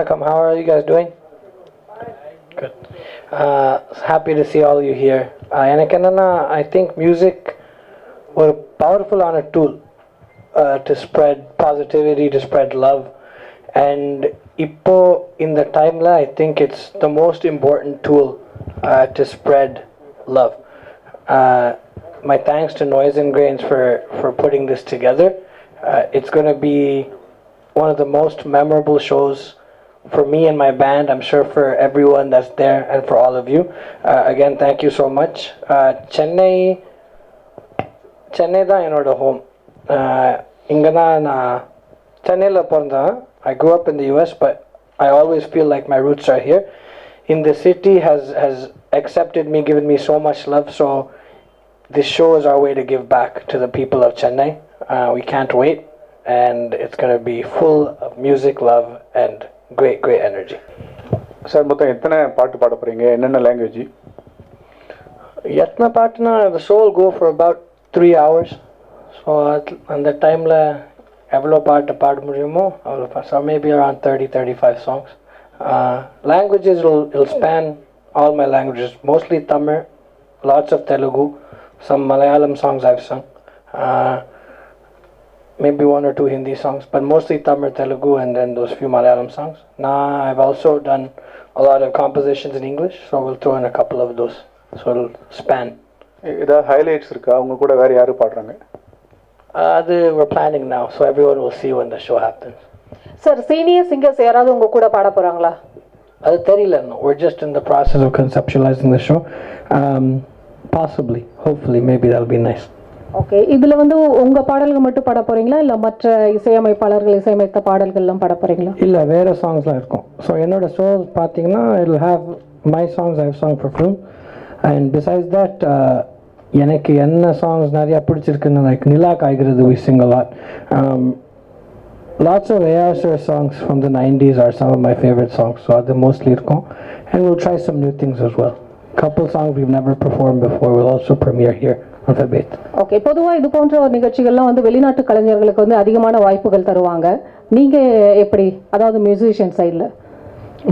Vanakkam. How are you guys doing? Good. Happy to see all of you here. I think music was a powerful on a tool to spread positivity, to spread love. And Ippo, in the timeline, I think it's the most important tool to spread love. My thanks to Noise and Grains for putting this together. It's going to be one of the most memorable shows for me and my band, I'm sure for everyone that's there and for all of you. Again, thank you so much. Chennai தான் என்னோட home. இங்கே தான் நான் சென்னையில் பிறந்தேன். I grew up in the US, but I always feel like my roots are here. In the city has accepted me, given me so much love, so this show is our way to give back to the people of Chennai. We can't wait, and it's going to be full of music, love, and great energy. Sir, மொத்தம் எத்தனை பாட்டு பாட போறீங்க? என்னென்ன language? எத்தனை பாட்டுனா the show will go for about 3 hours. So அந்த டைம்ல எவ்வளோ பாட்டு பாட முடியுமோ அவ்வளோ பாட்டு. So maybe around 30-35 songs. Languages will span all my languages, mostly Tamil, lots of Telugu, some Malayalam songs I've sung, maybe 1 or 2 Hindi songs, but mostly Tamil, Telugu, and then those few Malayalam songs. Now I've also done a lot of compositions in English, so we'll throw in a couple of those, so it'll span. ஏதாவது highlights இருக்கா? அவங்க கூட வேற யாரு பாடுறாங்க? We're planning now, so everyone will see when the show happens. Sir, senior singers யாராவது உங்க கூட பாட போறாங்களா? அது தெரியல. We're just in the process of conceptualizing the show. Possibly, hopefully, maybe that'll be nice. Okay, இதுல வந்து உங்க பாடல்கள் மட்டும் பாட போறீங்களா இல்ல மற்ற இசையமைப்பாளர்கள் இசையமைத்த பாடல்கள் எல்லாம் பாட போறீங்களா? இல்ல வேற சாங்ஸ்லாம் இருக்கும். So என்னோட show பாத்தீங்கன்னா it'll have my songs I've sung for film, and besides that எனக்கு என்ன சாங்ஸ் நிறைய பிடிச்சிருக்குன்னு like Nila காய்கிறது we sing a lot. Lots of ASR songs from the 90s are some of my favorite songs, so அது mostly இருக்கும். And we'll try some new things as well. Couple songs we've never performed before will also premiere here on Filmibeat. Okay, பொதுவா இது போன்ற ஒரு நிகழ்ச்சிகள்லாம் வந்து வெளிநாட்டு கலைஞர்களுக்கு வந்து அதிகமான வாய்ப்புகள் தருவாங்க. நீங்க எப்படி? அதாவது மியூசிஷியன் சைடுல.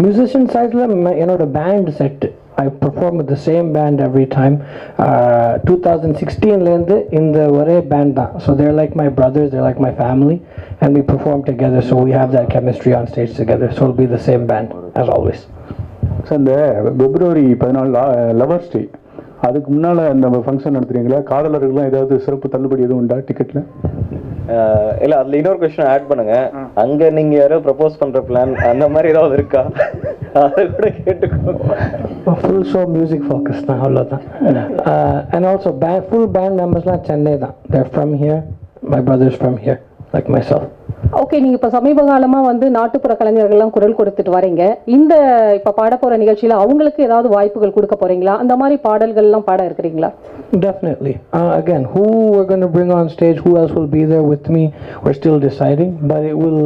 Musician sideல என்னோட band set I perform with the same band every time. 2016 ல இருந்து இந்த ஒரே band தான். So they're like my brothers, they're like my family, and we perform together, so we have that chemistry on stage together. So it'll be the same band as always. Sir, இந்த February 14 lovers டே அதுக்கு முன்னால் அந்த function நடத்துறீங்களா? காதலர்கள்லாம் ஏதாவது சிறப்பு தள்ளுபடி எதுவும் உண்டா டிக்கெட்டில்? இல்லை, அதில் இன்னொரு கொஸ்டின் ஆட் பண்ணுங்க. அங்கே நீங்கள் யாரோ ப்ரப்போஸ் பண்ணுற பிளான் அந்த மாதிரி ஏதாவது இருக்கா? அதை கூட கேட்டுக்கோங்க. ஃபுல் ஷோ மியூசிக் ஃபோக்கஸ் தான், அவ்வளோதான். அண்ட் ஆல்சோ ஃபுல் பேண்ட் மெம்பர்ஸ்லாம் சென்னை தான். They're from here, my brothers from here like myself. Okay, நீங்கள் இப்போ சமீப காலமாக வந்து நாட்டுப்புற கலைஞர்கள்லாம் குரல் கொடுத்துட்டு வரீங்க. இந்த இப்போ பாட போகிற நிகழ்ச்சியில் அவங்களுக்கு ஏதாவது வாய்ப்புகள் கொடுக்க போகிறீங்களா? அந்த மாதிரி பாடல்கள்லாம் பாட இருக்கிறீங்களா? Definitely. Again, who we're going to bring on stage, who else will be there with me, we're still deciding, but it will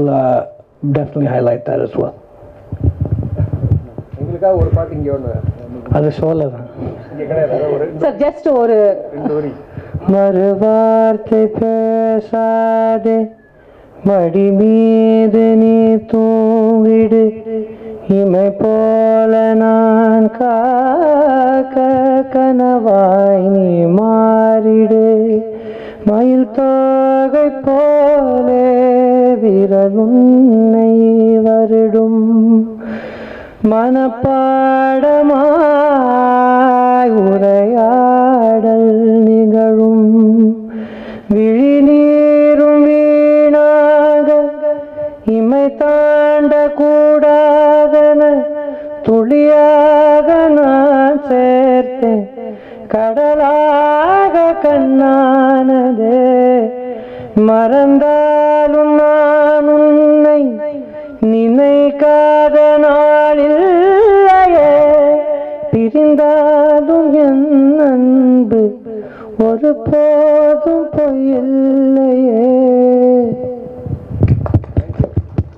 definitely highlight that as well. எங்களுக்காக ஒரு பாட்டு இங்கே ஒன்று அது சொல்லலாம் சார். ஜஸ்ட் ஒரு மறுவார்த்தை பேசாதே, மடி மீது நீ தூங்கிடு, இமை போல நான் காக்க கனவாய் நீ மாறிடு, மயில் தோகை போலே விரலுன்னை வருடும், மனப்பாடமாய் உரையாடல் நிகழும், விழிநீரும் வீணாக இமை தாண்ட கூடாதன துளியாக நான் சேர்த்தேன், கடலாக கண்ணானதே, மறந்தாலும் நான் உன்னை நினைக்காத நாளில்லையே, பிரிந்தாலும் என் அன்பு ஒரு போதும் பொய்யில்லையே.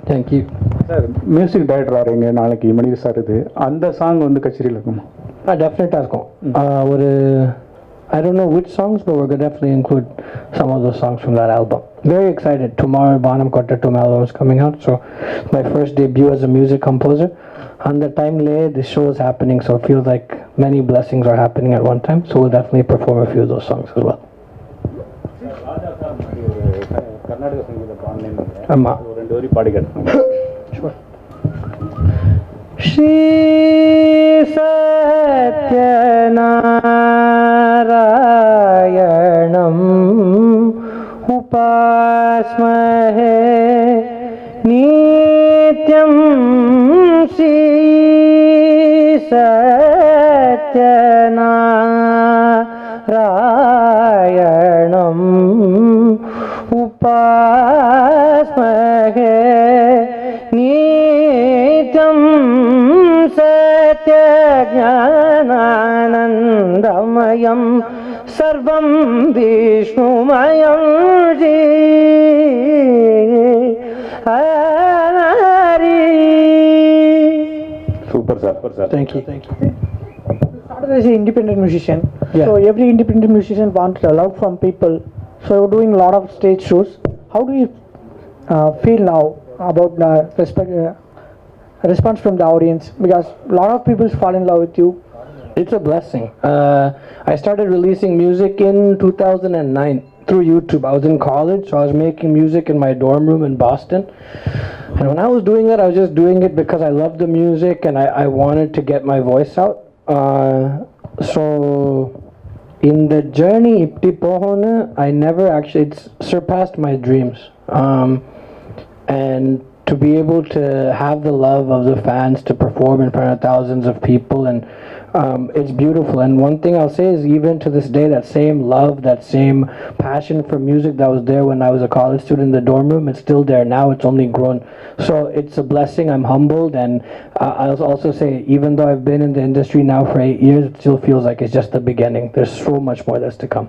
Thank you sir. மியூசிக் டைரக்டர் ஆகிறீங்க நாளைக்கு மணிக்கு சார். இது அந்த சாங் வந்து கச்சேரியில் இருக்குமா? டெஃபினட்டாக இருக்கும். ஒரு I don't know which songs, but we're gonna definitely include some of those songs from that album. Very excited. Tomorrow Banam Kottattum album is coming out, so my first debut as a music composer. On the time lay, the show is happening, so it feels like many blessings are happening at one time, so we'll definitely perform a few of those songs as well. Amma. Sure. Shri Satyanarayanam Upasmahe Nityam Shri Satyanarayanam Upasmahe Nityam Satyagnanandamayam Sarvam Vishnumayam Super sir. Thank you. Started as an independent musician. Yeah. So every independent musician wants a love from people. So you're doing a lot of stage shows. How do you feel now about the response from the audience? Because a lot of people fall in love with you. It's a blessing. I started releasing music in 2009 through YouTube. I was in college, so I was making music in my dorm room in Boston. And when I was doing that, I was just doing it because I loved the music and I wanted to get my voice out. So in the journey, I never actually, it's surpassed my dreams. And to be able to have the love of the fans to perform in front of thousands of people, and it's beautiful. And one thing I'll say is, even to this day, that same love, that same passion for music that was there when I was a college student in the dorm room, it's still there now. It's only grown. So it's a blessing. I'm humbled. And I'll also say, even though I've been in the industry now for 8 years, it still feels like it's just the beginning. There's so much more that's to come.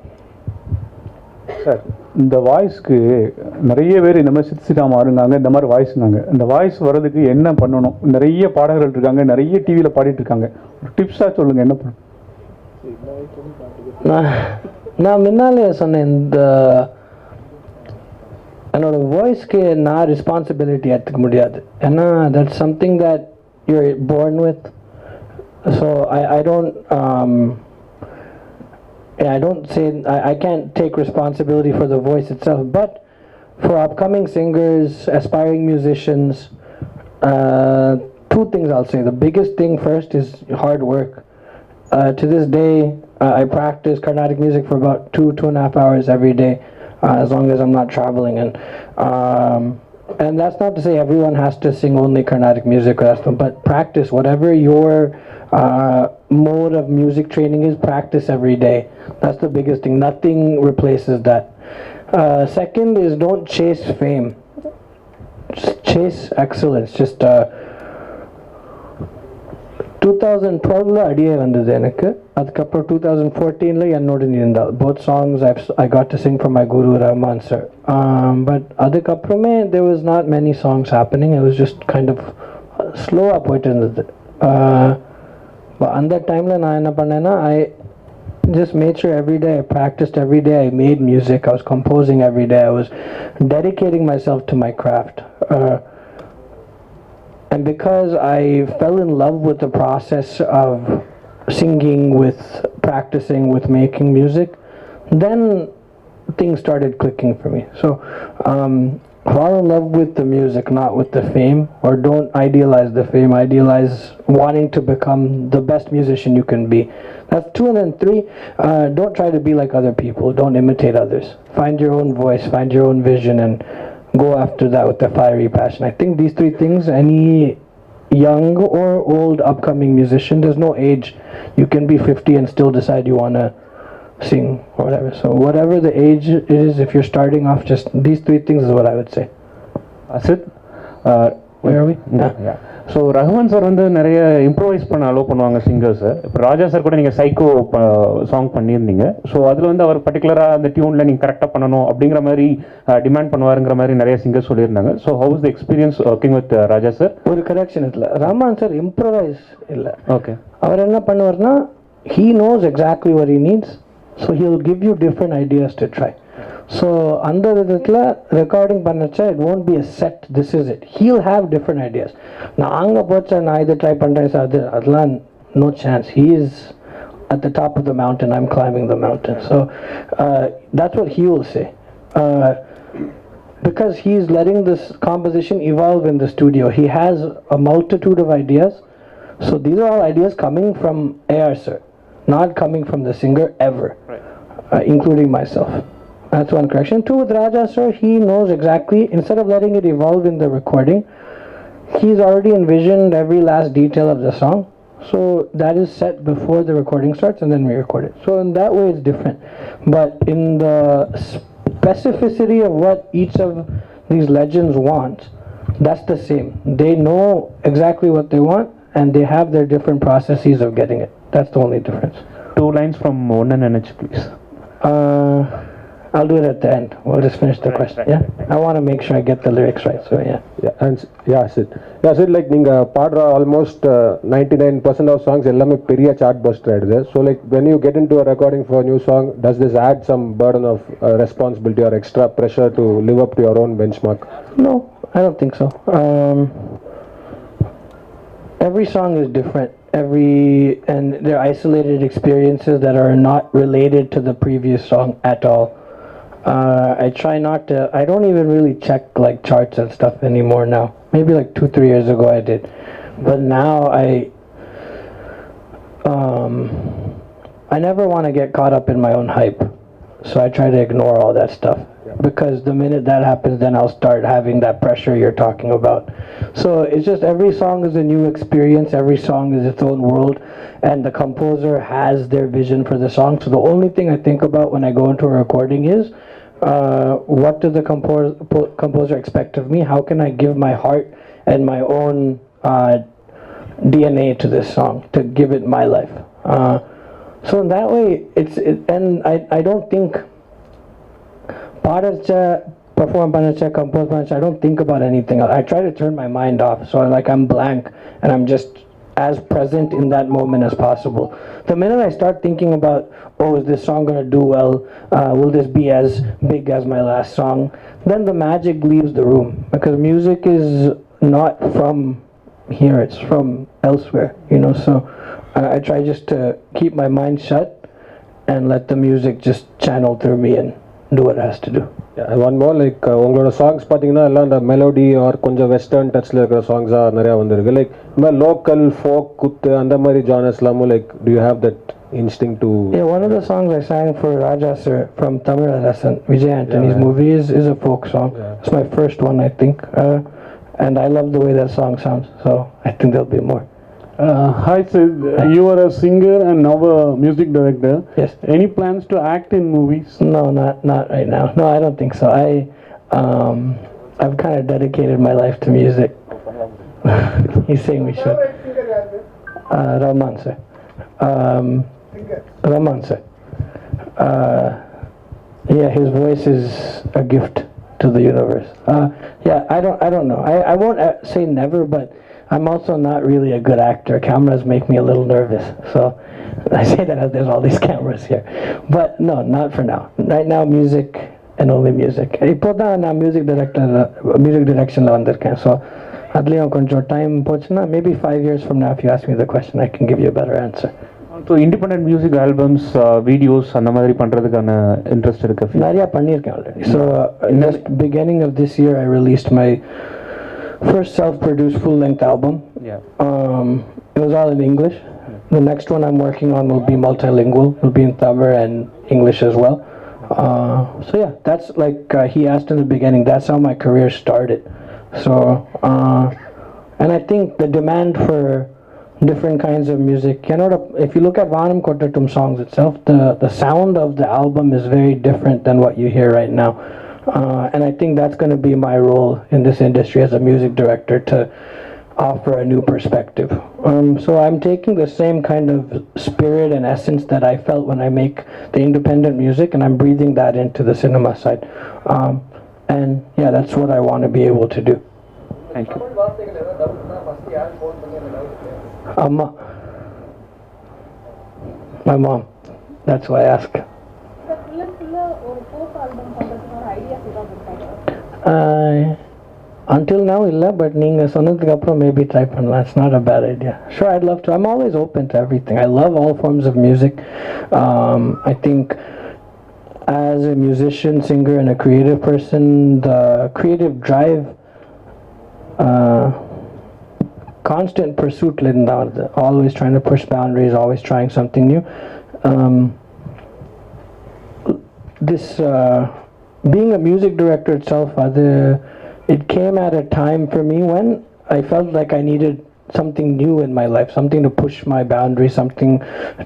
Sir, இந்த வாய்ஸ்க்கு நிறைய பேர் இந்த மாதிரி சித்ஸ்ரீராம் ஆருங்காங்க, இந்த மாதிரி வாய்ஸ்னாங்க. இந்த voice வர்றதுக்கு என்ன பண்ணணும்? நிறைய பாடகர்கள் இருக்காங்க, நிறைய டிவியில் பாடிட்டு இருக்காங்க. ஒரு டிப்ஸாக சொல்லுங்கள், என்ன பண்ணணும்? நான் முன்னாலே சொன்னேன், இந்த என்னோட வாய்ஸ்க்கு நான் ரெஸ்பான்சிபிலிட்டி எடுத்துக்க முடியாது. ஏன்னா that's something that you're born with. So I don't say, I can't take responsibility for the voice itself, but for upcoming singers, aspiring musicians, two things I'll say. The biggest thing first is hard work. To this day, I practice Carnatic music for about 2.5 hours every day, as long as I'm not traveling. And that's not to say everyone has to sing only Carnatic music, but practice whatever your mode of music training is. Practice every day. That's the biggest thing. Nothing replaces that. Second is, don't chase fame. Just chase excellence. Just 2012 அடியே வந்தது எனக்கு. அதுக்கப்புறம் 2014 என்னோட இருந்தால் both songs I got to sing for my guru Rahman sir. But அதுக்கப்புறமே there was not many songs happening. It was just kind of slow போயிட்டு இருந்தது. அந்த டைமில் நான் என்ன பண்ணேன்னா, I just made sure every day I practiced, every day I made music, I was composing every day, I was dedicating myself to my craft. And because I fell in love with the process of singing, with practicing, with making music, then things started clicking for me. So fall in love with the music, not with the fame, or don't idealize the fame. Idealize wanting to become the best musician you can be. That's 2. And then 3, don't try to be like other people. Don't imitate others. Find your own voice, find your own vision, and go after that with a fiery passion. I think these 3 things, any young or old upcoming musician, there's no age. You can be 50 and still decide you want to sing or whatever. So whatever the age is, if you're starting off, just these 3 things is what I would say. Sid, where are we? Yeah. So Rahman sir வந்து நிறைய improvise பண்ண allow பண்ணுவாங்க சிங்கர்ஸை. இப்போ ராஜா sir கூட நீங்கள் psycho song பண்ணியிருந்தீங்க. So அதில் வந்து அவர் பர்டிகுலராக அந்த டியூனில் நீங்கள் கரெக்டாக பண்ணணும் அப்படிங்கிற மாதிரி டிமாண்ட் பண்ணுவாருங்கிற மாதிரி நிறைய சிங்கர்ஸ் சொல்லியிருந்தாங்க. So how is the experience working with Raja sir? ஒரு கரெக்ஷன் இல்லை, ரஹ்மான் சார் இம்ப்ரோவைஸ் இல்லை. ஓகே. அவர் என்ன பண்ணுவார்னா, he knows exactly what he needs So he'll give you different ideas to try. So அந்த விதத்தில் recording பண்ணச்சா it won't be a set, this is it. He'll have different ideas. நான் அங்கே போச்சா நான் இதை ட்ரை பண்ணுறேன் அதெல்லாம் no chance. He is at the top of the mountain, I'm climbing the mountain. So that's what he will say. Because he's letting this composition evolve in the studio. He has a multitude of ideas. So these are all ideas coming from AR sir, not coming from the singer ever, right. Including myself. That's one correction. Two, with Raja sir, he knows exactly, instead of letting it evolve in the recording, he's already envisioned every last detail of the song. So that is set before the recording starts and then we record it. So in that way it's different. But in the specificity of what each of these legends want, that's the same. They know exactly what they want and they have their different processes of getting it. That's the only difference. 2 lines from Onan NH, please. I'll do it at the end. We'll just finish the question. Right. Yeah, I want to make sure I get the lyrics right. So Sid, like நீங்க பாடுற almost 99% of songs எல்லாமே பெரிய chart Bastar ஆயிடுது. So like when you get into a recording for a new song, does this add some burden of responsibility or extra pressure to live up to your own benchmark? No, I don't think so. Every song is different. And they're isolated experiences that are not related to the previous song at all. I try not to. I don't even really check like charts and stuff anymore now. Maybe like 2-3 years ago I did, but now I never want to get caught up in my own hype, so I try to ignore all that stuff. Because the minute that happens, then I'll start having that pressure you're talking about. So it's just every song is a new experience, every song is its own world, and the composer has their vision for the song. So the only thing I think about when I go into a recording is what does the composer expect of me? How can I give my heart and my own DNA to this song to give it my life? So in that way, and I don't think perform panacha, compose panacha, I don't think about anything else. I try to turn my mind off, so I'm blank and I'm just as present in that moment as possible. The minute I start thinking about, oh, is this song gonna do well, will this be as big as my last song, then the magic leaves the room, because music is not from here, it's from elsewhere, so I try just to keep my mind shut and let the music just channel through me and do what it has to do. Yeah, one more, like உங்களோட songs பார்த்தீங்கன்னா எல்லாம் இந்த melody R கொஞ்சம் western டச்சில் இருக்கிற சாங்ஸாக நிறையா வந்திருக்கு. Like இந்த மாதிரி லோக்கல் ஃபோக் குத்து அந்த மாதிரி ஜானர்ஸ் எல்லாமும் like to you have that instinct to... Yeah, one of the songs I sang for Raja sir from Tamil Arasan, Vijay Antony's movie is a folk song. It's my first one, I think. And I love the way that song sounds, so I think there'll be more. Hi Sid, you are a singer and now a music director. Yes. Any plans to act in movies? No, not right now. No, I don't think so. I've kind of dedicated my life to music. He's saying we should. Rahman sir. Rahman sir. Yeah, his voice is a gift to the universe. Yeah, I don't know. I won't say never, but I'm also not really a good actor. Cameras make me a little nervous, so I say that as there's all these cameras here. But no, not for now. Right now, music and only music. Ipoda na music direction la vandirken. So adliyum konjam time pochna, maybe 5 years from now, if you ask me the question, I can give you a better answer. So independent music albums, videos அந்த மாதிரி பண்றதுக்கான interest இருக்கு? நிறைய பண்ணிருக்கேன் already. So in the beginning of this year, I released my first self-produced full-length album. It was all in English. The next one I'm working on will be multilingual. It will be in Tamil and English as well. So yeah, that's like he asked in the beginning, that's how my career started. So and I think the demand for different kinds of music, if you look at Vanam Kottatum songs itself, the sound of the album is very different than what you hear right now. And I think that's going to be my role in this industry as a music director, to offer a new perspective. So I'm taking the same kind of spirit and essence that I felt when I make the independent music, and I'm breathing that into the cinema side. And yeah, that's what I want to be able to do. Thank you. Amma. My mom. That's why I ask. Until now illa, but neenga sonnadhukku appuram maybe try pannalam. It's not a bad idea. Sure, I'd love to. I'm always open to everything. I love all forms of music. I think as a musician, singer, and a creative person, the creative drive, constant pursuit, always trying to push boundaries, always trying something new. This being a music director itself, it came at a time for me when I felt like I needed something new in my life, something to push my boundaries, something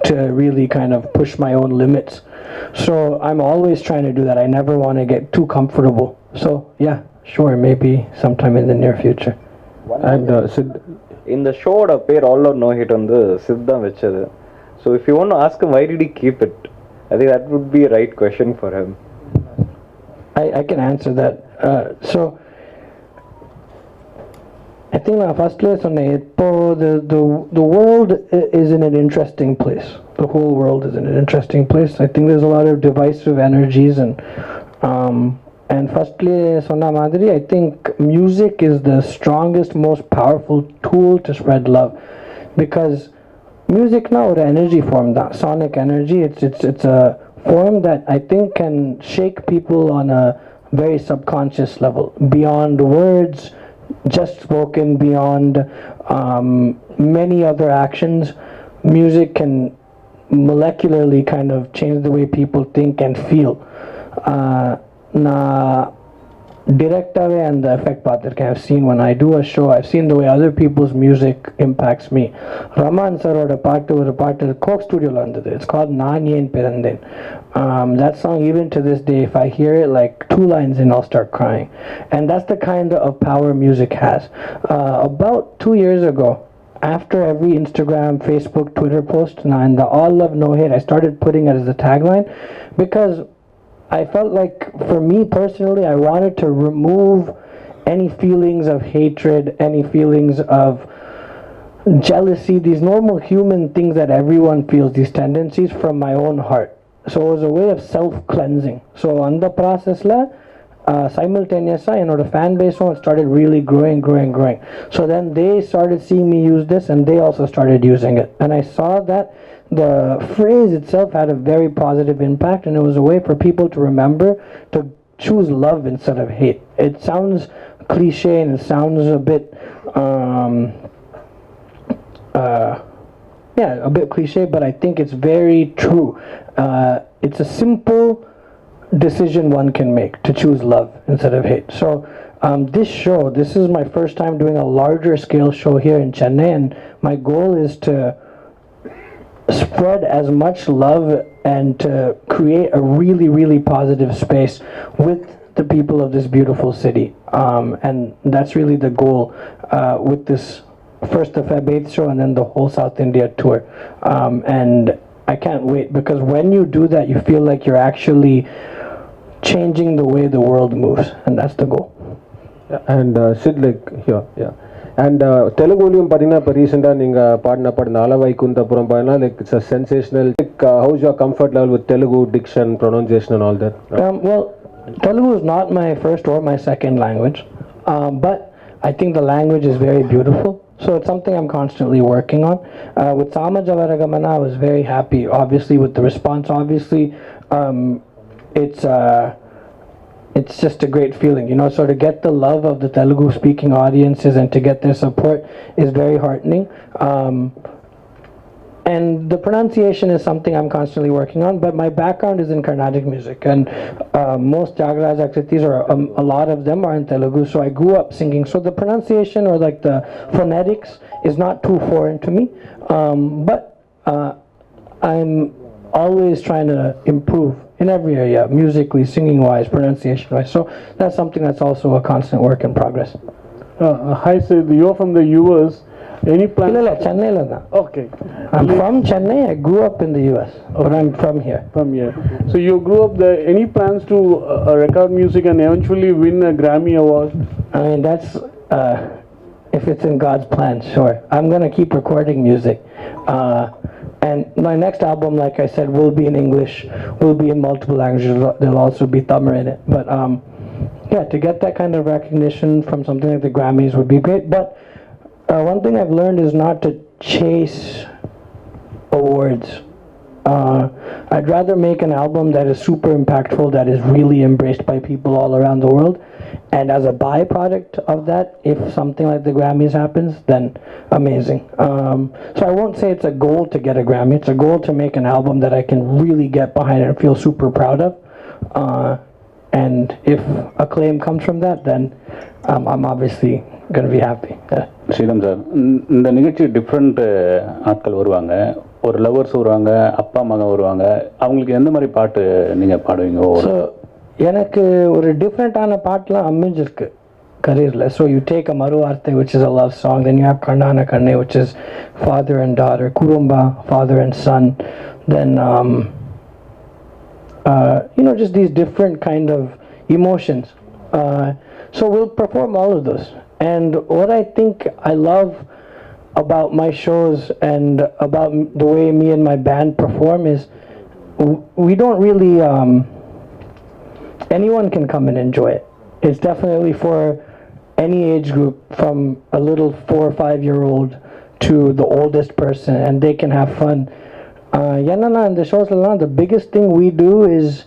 to really kind of push my own limits. So I'm always trying to do that. I never want to get too comfortable. So yeah, sure, maybe sometime in the near future. And Sid, in the show பேர் all or no hit வந்து சித் தான் வச்சது. So if you want to ask him why did he keep it, I think that would be a right question for him. I can answer that. So I think firstly the world is in an interesting place. The whole world is in an interesting place. I think there's a lot of divisive energies and firstly sonna madri, I think music is the strongest, most powerful tool to spread love, because music now is an energy form, that sonic energy. It's a form that I think can shake people on a very subconscious level, beyond words just spoken, beyond many other actions. Music can molecularly kind of change the way people think and feel. Directly and the effect I've seen when I do a show, I've seen the way other people's music impacts me. Raman sir oda paattu oru paattu Coke Studio la irundhathu. It's called Naan Yen Pirandhen. That song, even to this day, if I hear it like 2 lines in, I'll start crying. And that's the kind of power music has. About 2 years ago, after every Instagram, Facebook, Twitter post, and the all love no hate, I started putting it as the tagline, because I felt like, for me personally, I wanted to remove any feelings of hatred, any feelings of jealousy, these normal human things that everyone feels, these tendencies, from my own heart. So it was a way of self-cleansing. So on the process simultaneously, fan base started really growing. So then they started seeing me use this, and they also started using it. And I saw that the phrase itself had a very positive impact, and it was a way for people to remember to choose love instead of hate. It sounds cliche and it sounds a bit a bit cliche, but I think it's very true. It's a simple decision one can make to choose love instead of hate. So this is my first time doing a larger scale show here in Chennai, and my goal is to spread as much love and to create a really, really positive space with the people of this beautiful city. And that's really the goal with this first of Feb 8th show and then the whole South India tour. And I can't wait, because when you do that, you feel like you're actually changing the way the world moves, and that's the goal. and Sid, like here, yeah. And Telugulium padina pa recenta ninga paadina pad Nalavaikunta Puram padina, like it's a sensational. Like, how's your comfort level with Telugu diction, pronunciation, and all that? Well, Telugu is not my first or my second language, but I think the language is very beautiful. So it's something I'm constantly working on. With Samajavaragamana, I was very happy, obviously, with the response. Obviously, it's just a great feeling, so to get the love of the Telugu speaking audiences and to get their support is very heartening. And the pronunciation is something I'm constantly working on, but my background is in Carnatic music, and most Jagaraja Akritis, or a lot of them, are in Telugu, so I grew up singing. So the pronunciation, or like the phonetics, is not too foreign to me, but I'm always trying to improve in every area, musically, singing wise, pronunciation wise. So that's something that's also a constant work in progress. Hi Sid, you're from the US. Any plans? Chennai la da. Okay. I'm from Chennai. I grew up in the US, but I'm from here. From here. So you grew up there. Any plans to record music and eventually win a Grammy award? I mean, that's if it's in God's plan, sure. I'm gonna keep recording music. And my next album, like I said, will be in English, will be in multiple languages. There'll also be Tamil in it. But yeah, to get that kind of recognition from something like the Grammys would be great. But one thing I've learned is not to chase awards. I'd rather make an album that is super impactful, that is really embraced by people all around the world. And as a byproduct of that, if something like the Grammys happens, then amazing. So I won't say it's a goal to get a Grammy. It's a goal to make an album that I can really get behind and feel super proud of. And if acclaim comes from that, then I'm obviously going to be happy. Yeah. Sriram sir, இந்த நிகழ்ச்சி different ஆட்கள் வருவாங்க. ஒரு lovers வருவாங்க, அப்பா மகன் வருவாங்க. அவங்களுக்கு எந்த மாதிரி பாட்டு நீங்கள் பாடுவீங்க? ஸோ எனக்கு ஒரு டிஃப்ரெண்ட்டான பாட்டுலாம் அமைஞ்சிருக்கு career. So you take a Maru Arte, which is a love song, then you have Karnana Karne, which is father and daughter, Kurumba, father and son, then just these different kind of emotions. So we'll perform all of those. And what I think I love about my shows and about the way me and my band perform is we don't really anyone can come and enjoy it. It's definitely for any age group, from a little 4 or 5 year old to the oldest person, and they can have fun. In the shows, the biggest thing we do is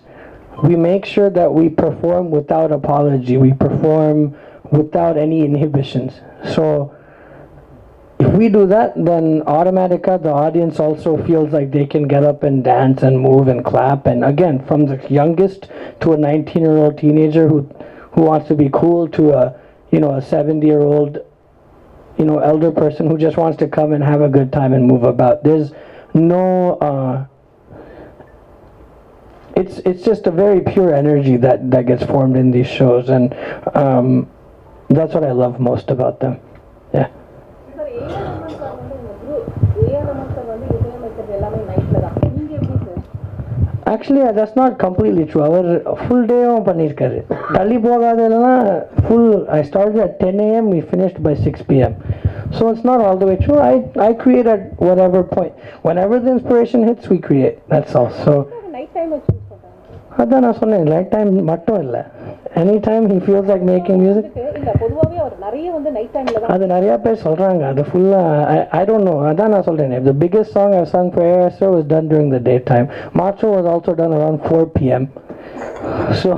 we make sure that we perform without apology. We perform without any inhibitions. So if we do that, then automatically the audience also feels like they can get up and dance and move and clap. And again, from the youngest to a 19-year-old teenager who wants to be cool to a 70-year-old elder person who just wants to come and have a good time and move about. There's no it's just a very pure energy that gets formed in these shows, and that's what I love most about them. Yeah. Actually, that's not completely true. Our full day பண்ணிருக்காரு. தள்ளி போகாதேனா full. I started at 10 a.m. We finished by 6 p.m. So it's not all the way true. I create at whatever point. Whenever the inspiration hits, we create. That's all. So night time அதான் நான் சொன்னேன், night time மட்டும் இல்ல, anytime he feels like making music. இல்ல பொதுவாவே அவர் நிறைய வந்து night timeல தான் அது நிறைய பேர் சொல்றாங்க. அது ஃபுல்லா I don't know. அதான் நான் சொல்றேன், the biggest song I've sung for ASO was done during the daytime. Macho was also done around 4 p.m. So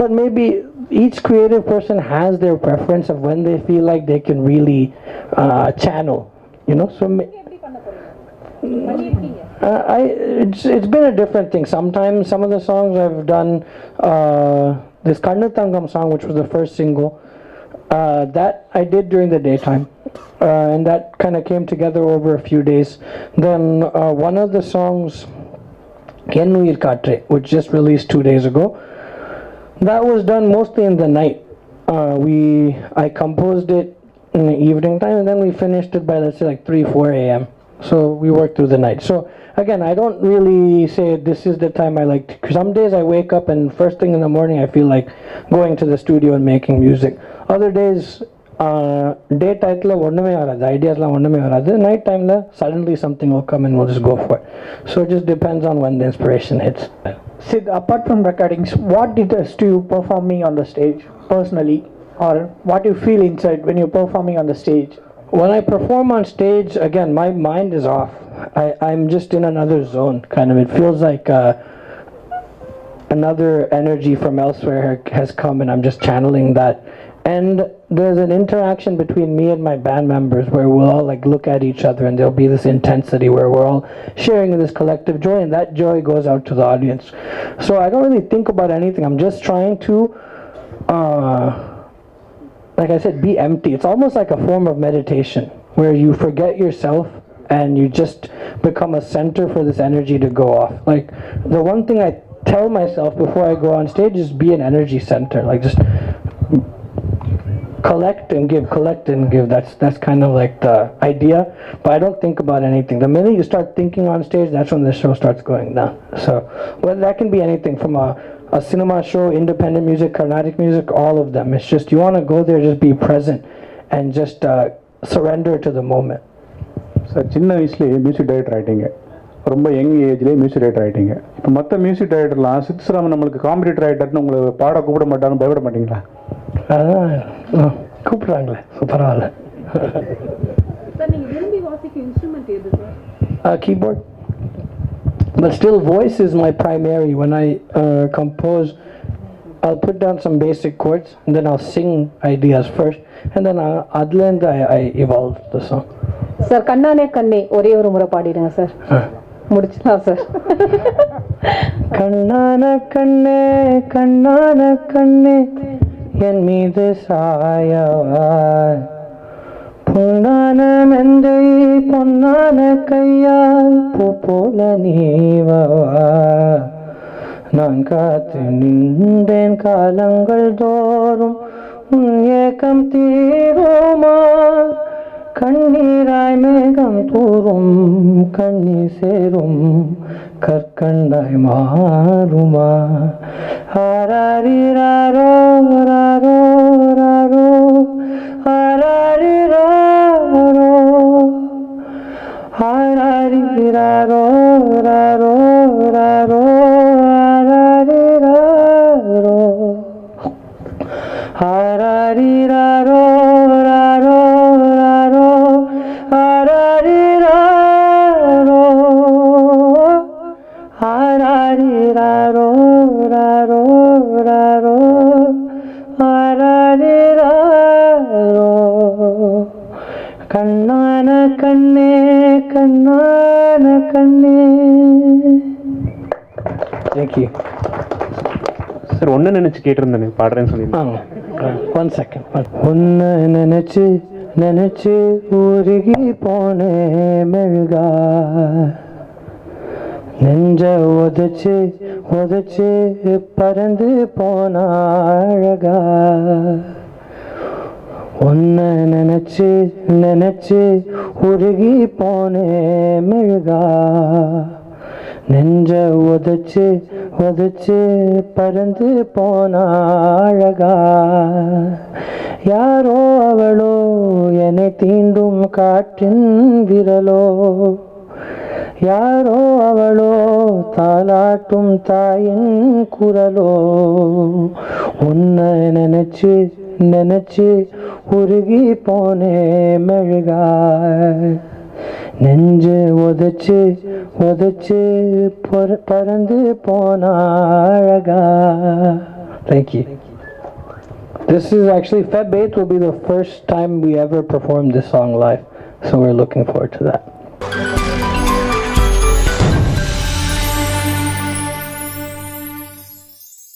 but maybe each creative person has their preference of when they feel like they can really channel, so it's been a different thing. Sometimes some of the songs I've done, this Karnathangam song, which was the first single, that I did during the daytime, and that kind of came together over a few days. Then one of the songs, Yennuir Katre, which just released 2 days ago, that was done mostly in the night. I composed it in the evening time, and then we finished it by, let's say, like 3-4 a.m. So we worked through the night. So again, I don't really say this is the time I like to. Some days I wake up and first thing in the morning I feel like going to the studio and making music. Other days, daytime ஒண்ணுமே வராது, ஐடியாஸ்லாம் ஒண்ணுமே வராது. Night time suddenly something will come and we'll just go for it. So it just depends on when the inspiration hits. Sid, apart from recordings, what interests you performing on the stage personally, or what you feel inside when you're performing on the stage? When I perform on stage, again, my mind is off. I'm just in another zone, kind of. It feels like another energy from elsewhere has come, and I'm just channeling that. And there's an interaction between me and my band members where we'll all look at each other, and there'll be this intensity where we're all sharing in this collective joy, and that joy goes out to the audience. So I don't really think about anything. I'm just trying to like I said, be empty. It's almost like a form of meditation where you forget yourself and you just become a center for this energy to go off. Like the one thing I tell myself before I go on stage is be an energy center. Like just collect and give. That's kind of like the idea, but I don't think about anything. The minute you start thinking on stage, that's when the show starts going down. So that can be anything from a cinema show, independent music, Carnatic music, all of them. It's just you want to go there, just be present and just surrender to the moment. Sir, சின்ன வயசுலேயே music director ஆகிட்டீங்க. ரொம்ப young ஏஜ்லேயே music director ஆகிட்டீங்க. இப்போ மற்ற music டைரக்டர்லாம் Sid Sriram நம்மளுக்கு competitor ஆகிட்டாருன்னு உங்களை பாட கூப்பிட மாட்டான்னு பயப்பட மாட்டீங்களா? கூப்பிட்றாங்களே, பரவாயில்ல. Keyboard. But still, voice is my primary. When I compose, I'll put down some basic chords, and then I'll sing ideas first, and then adland I evolve the song. Sir கண்ணானே கண்ணே ஒரே ஒரு முறை பாடிடுங்க சார். முடிச்சுலாம் சார். கண்ணான கண்ணே கண்ணான கண்ணே என் மீது சாயவா, பொன்னான மெந்தை பொன்னான கையால் பூ போல நீவா, நான் காத்து நின்றேன் காலங்கள் தோறும் உன் ஏக்கம் தீருமா, கண்ணீராய் மேகம் தூரும் கண்ணீர் சேரும் கற்கண்டாய் மாறுமா, ஆராரிராரோ ராரோ ராரோ ஆராரிராரோ ஆராரிராரோ ராரோ ராரோ ஆராரிராரோ ஆராரிராரோ ராரோ ராரோ ஆராரிராரோ ஆராரிராரோ ராரோ ராரோ ஆராரிராரோ, கண்ணான கண்ணே கண்ணான கண்ணே. Thank you sir. ஒன்று நினச்சி கேட்டிருந்தேன் பாடுறேன்னு சொல்லியிருந்தேன். 1 second. ஒன்று நினைச்சு நினைச்சு உருகி போனே மெழுகா, நெஞ்ச உதச்சு உதச்சு பறந்து போன அழகா, ஒன்று நினைச்சு நினைச்சு உருகி போனே மெழுகா, நெஞ்ச உதச்சு உதச்சு பறந்து போன அழகா, யாரோ அவளோ என்னை தீண்டும் காற்றின் விரலோ, யாரோ அவளோ தாலாட்டும் தாயின் குரலோ, உன்னை நினைச்சு நினைச்சு உருகி போனே மெழுகா, நெஞ்சு உதச்சு உதச்சு பறந்து போன அழகா. Thank you. This is actually Feb 8th will be the first time we ever performed this song live, so we're looking forward to that.